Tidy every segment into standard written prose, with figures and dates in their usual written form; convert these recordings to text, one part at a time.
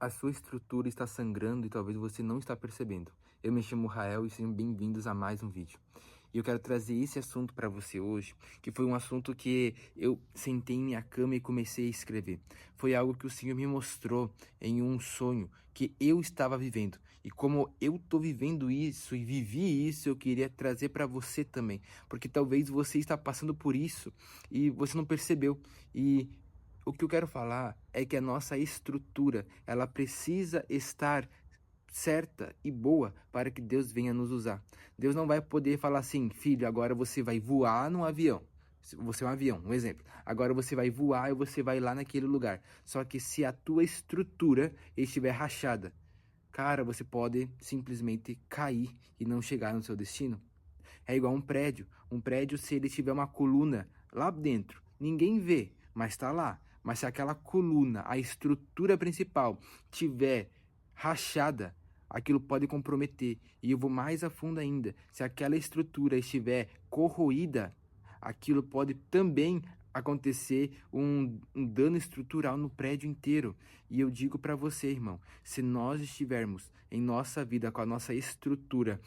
a sua estrutura está sangrando e talvez você não está percebendo. Eu me chamo Rael e sejam bem-vindos a mais um vídeo. E eu quero trazer esse assunto para você hoje, que foi um assunto que eu sentei em minha cama e comecei a escrever. Foi algo que o Senhor me mostrou em um sonho que eu estava vivendo. E como eu estou vivendo isso e vivi isso, eu queria trazer para você também. Porque talvez você está passando por isso e você não percebeu. E o que eu quero falar é que a nossa estrutura, ela precisa estar certa e boa para que Deus venha nos usar. Deus não vai poder falar assim, filho, agora você vai voar num avião. Você é um avião, um exemplo. Agora você vai voar e você vai lá naquele lugar. Só que se a tua estrutura estiver rachada, cara, você pode simplesmente cair e não chegar no seu destino. É igual um prédio. Um prédio, se ele tiver uma coluna lá dentro, ninguém vê, mas está lá. Mas se aquela coluna, a estrutura principal, tiver rachada, aquilo pode comprometer. E eu vou mais a fundo ainda. Se aquela estrutura estiver corroída, aquilo pode também acontecer um dano estrutural no prédio inteiro. E eu digo para você, irmão, se nós estivermos em nossa vida com a nossa estrutura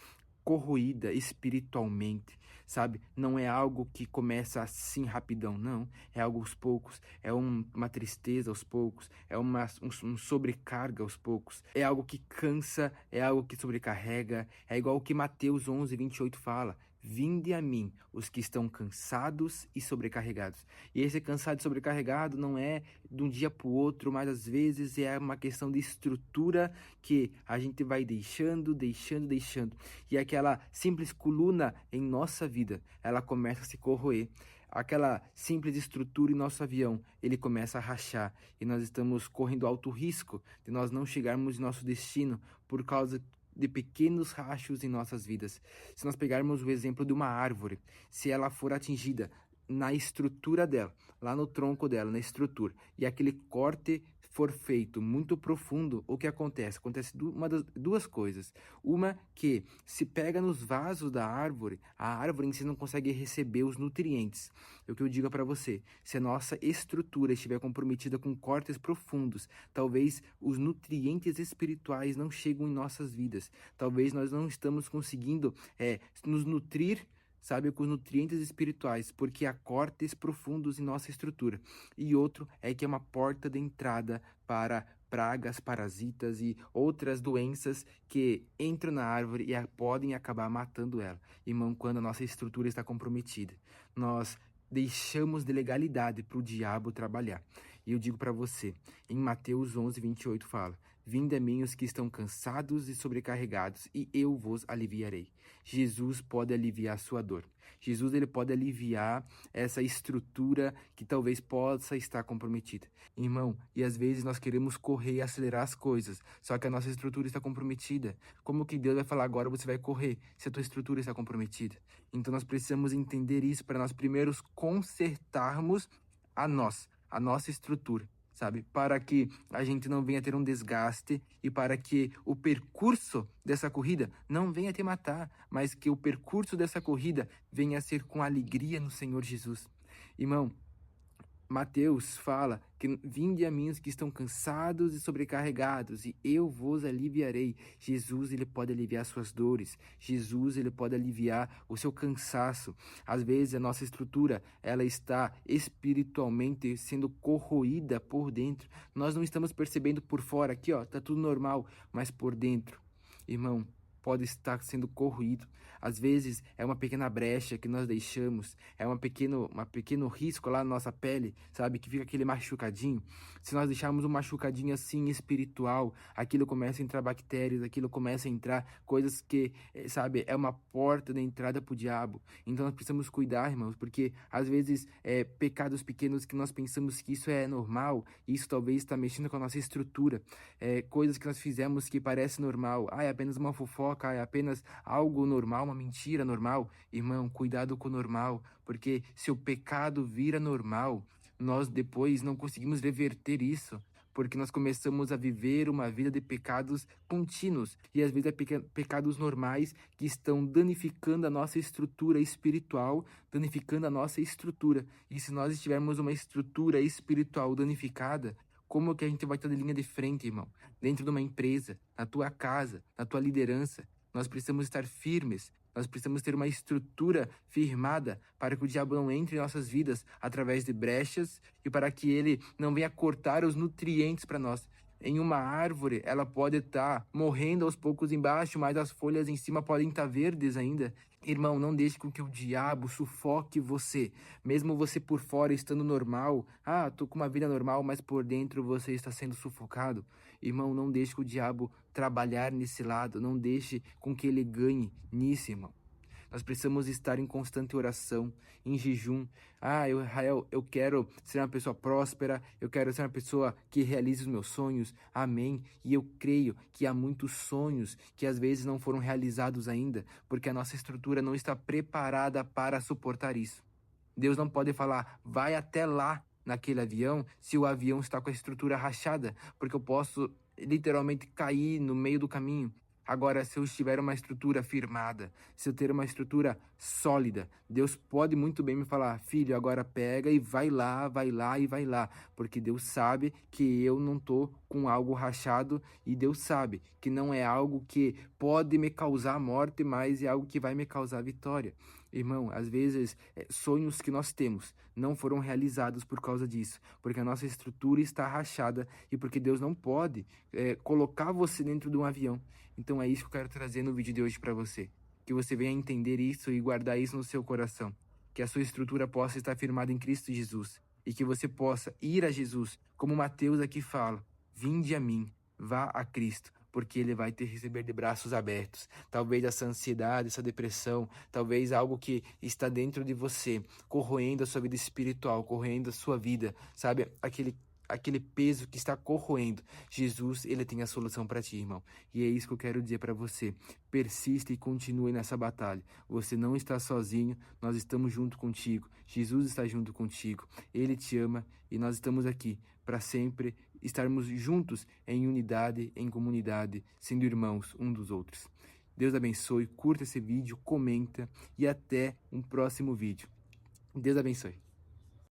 corroída espiritualmente, sabe? Não é algo que começa assim rapidão, não. É algo aos poucos, é uma tristeza aos poucos, é um sobrecarga aos poucos. É algo que cansa, é algo que sobrecarrega. É igual o que Mateus 11:28 fala. Vinde a mim, os que estão cansados e sobrecarregados. E esse cansado e sobrecarregado não é de um dia para o outro, mas às vezes é uma questão de estrutura que a gente vai deixando. E aquela simples coluna em nossa vida, ela começa a se corroer. Aquela simples estrutura em nosso avião, ele começa a rachar. E nós estamos correndo alto risco de nós não chegarmos em nosso destino por causa de pequenos rachos em nossas vidas. Se nós pegarmos o exemplo de uma árvore, se ela for atingida na estrutura dela, lá no tronco dela, na estrutura, e aquele corte for feito muito profundo, o que acontece? Acontece duas coisas. Uma que se pega nos vasos da árvore, a árvore em si não consegue receber os nutrientes. É o que eu digo para você, se a nossa estrutura estiver comprometida com cortes profundos, talvez os nutrientes espirituais não chegam em nossas vidas. Talvez nós não estamos conseguindo nos nutrir, sabe, com os nutrientes espirituais, porque há cortes profundos em nossa estrutura. E outro é que é uma porta de entrada para pragas, parasitas e outras doenças que entram na árvore e podem acabar matando ela. Irmão, quando a nossa estrutura está comprometida, nós deixamos de legalidade para o diabo trabalhar. E eu digo para você, em Mateus 11:28 fala, vinde a mim os que estão cansados e sobrecarregados, e eu vos aliviarei. Jesus pode aliviar a sua dor. Jesus, ele pode aliviar essa estrutura que talvez possa estar comprometida. Irmão, e às vezes nós queremos correr e acelerar as coisas, só que a nossa estrutura está comprometida. Como que Deus vai falar agora você vai correr se a tua estrutura está comprometida? Então nós precisamos entender isso para nós primeiros consertarmos a nossa estrutura, sabe? Para que a gente não venha ter um desgaste e para que o percurso dessa corrida não venha te matar, mas que o percurso dessa corrida venha a ser com alegria no Senhor Jesus. Irmão, Mateus fala que vinde a mim os que estão cansados e sobrecarregados e eu vos aliviarei. Jesus, ele pode aliviar suas dores. Jesus, ele pode aliviar o seu cansaço. Às vezes a nossa estrutura, ela está espiritualmente sendo corroída por dentro. Nós não estamos percebendo por fora aqui, ó, tá tudo normal, mas por dentro, irmão, pode estar sendo corroído. Às vezes é uma pequena brecha que nós deixamos, é um pequeno risco lá na nossa pele, sabe? Que fica aquele machucadinho. Se nós deixarmos um machucadinho assim espiritual, aquilo começa a entrar bactérias, aquilo começa a entrar coisas que, sabe, é uma porta de entrada para o diabo. Então nós precisamos cuidar, irmãos, porque às vezes pecados pequenos que nós pensamos que isso é normal, isso talvez está mexendo com a nossa estrutura. Coisas que nós fizemos que parece normal, é apenas uma fofoca, é apenas algo normal, uma mentira normal. Irmão, cuidado com o normal, porque se o pecado vira normal, nós depois não conseguimos reverter isso, porque nós começamos a viver uma vida de pecados contínuos, e às vezes pecados normais que estão danificando a nossa estrutura espiritual, danificando a nossa estrutura. E se nós tivermos uma estrutura espiritual danificada, Como que a gente vai estar de linha de frente, irmão? Dentro de uma empresa, na tua casa, na tua liderança, nós precisamos estar firmes. Nós precisamos ter uma estrutura firmada para que o diabo não entre em nossas vidas através de brechas e para que ele não venha cortar os nutrientes para nós. Em uma árvore, ela pode estar morrendo aos poucos embaixo, mas as folhas em cima podem estar verdes ainda. Irmão, não deixe com que o diabo sufoque você. Mesmo você por fora estando normal, tô com uma vida normal, mas por dentro você está sendo sufocado. Irmão, não deixe que o diabo trabalhar nesse lado, não deixe com que ele ganhe nisso, irmão. Nós precisamos estar em constante oração, em jejum. Rael, eu quero ser uma pessoa próspera, eu quero ser uma pessoa que realize os meus sonhos. Amém. E eu creio que há muitos sonhos que às vezes não foram realizados ainda, porque a nossa estrutura não está preparada para suportar isso. Deus não pode falar, vai até lá naquele avião, se o avião está com a estrutura rachada, porque eu posso literalmente cair no meio do caminho. Agora, se eu estiver uma estrutura firmada, se eu ter uma estrutura sólida, Deus pode muito bem me falar, filho, agora pega e vai lá, vai lá e vai lá, porque Deus sabe que eu não estou com algo rachado e Deus sabe que não é algo que pode me causar morte, mas é algo que vai me causar vitória. Irmão, às vezes, sonhos que nós temos não foram realizados por causa disso, porque a nossa estrutura está rachada e porque Deus não pode colocar você dentro de um avião. Então é isso que eu quero trazer no vídeo de hoje para você. Que você venha entender isso e guardar isso no seu coração. Que a sua estrutura possa estar firmada em Cristo Jesus. E que você possa ir a Jesus, como Mateus aqui fala. Vinde a mim, vá a Cristo, porque ele vai te receber de braços abertos. Talvez essa ansiedade, essa depressão, talvez algo que está dentro de você, corroendo a sua vida espiritual, corroendo a sua vida, sabe? Aquele peso que está corroendo. Jesus, ele tem a solução para ti, irmão. E é isso que eu quero dizer para você. Persista e continue nessa batalha. Você não está sozinho, nós estamos junto contigo. Jesus está junto contigo. Ele te ama e nós estamos aqui para sempre estarmos juntos em unidade, em comunidade, sendo irmãos um dos outros. Deus abençoe, curta esse vídeo, comenta e até um próximo vídeo. Deus abençoe.